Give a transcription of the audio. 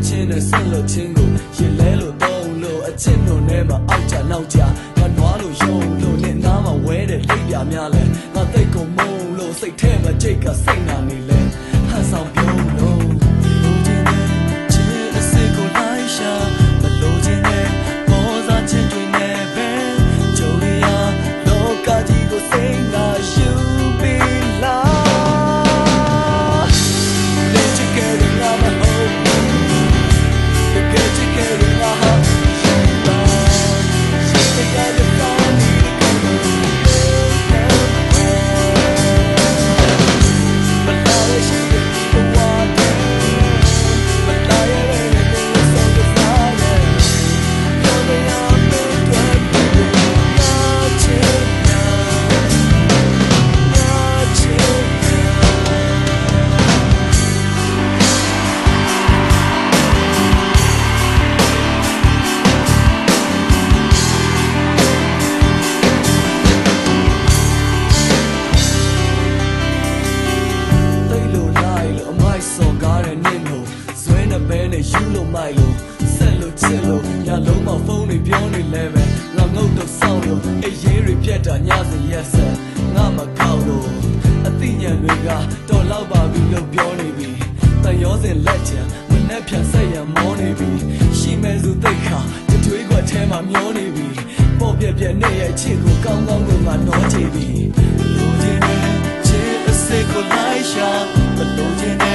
ချင်းနဲ့ဆက်လို့ချင်းကိုရင်လဲလို့သုံးလို့အချစ်တို့နဲ့မှအောက်ကြနောက်ကြငါနွားလို့ယုံလို့နဲ့နားမှာဝဲတဲ့လိပ်ပြများလဲငါသိတ်ကိုမုန်းလို့စိတ်ထဲမှာကြိတ်ကစိတ်နာနေလဲဟန်ဆောင်ပြုံးလို့လိုချင်တဲ့ချစ်အစစ်ကိုလိုက်ရှာမလိုချင်တဲ့ပေါ်စားချင်တွေနဲ့ပဲကြုံရလောကကြီးကိုစိတ်နာယူပြီးလာယူလို့မိုက်လို့ဆက်လို့ချစ်လို့ညလုံးမဖုန်းတွေပြောနေလဲပဲငါငုတ်တော့စောင့်လို့အေးရေးတွေပြတ်တာညစဉ်ရက်ဆက်ငါမကောက်လို့အသိဉာဏ်တွေကတော်လောက်ပါပြီလို့ပြောနေပြီတန်ရောစင်လက်ချံမနဲ့ဖြန်ဆက်ရမောနေပြီရှိမဲစုသိခါတတွေးခွက်ထဲမှာမျောနေပြီပေါ့ပြက်ပြက်နဲ့ရဲ့ချစ်ကိုကောင်းကောင်းကိုငါနှောချပြီလူချင်းနဲ့ချစ်အစစ်ကိုလိုက်ရှာမလို့ချင်း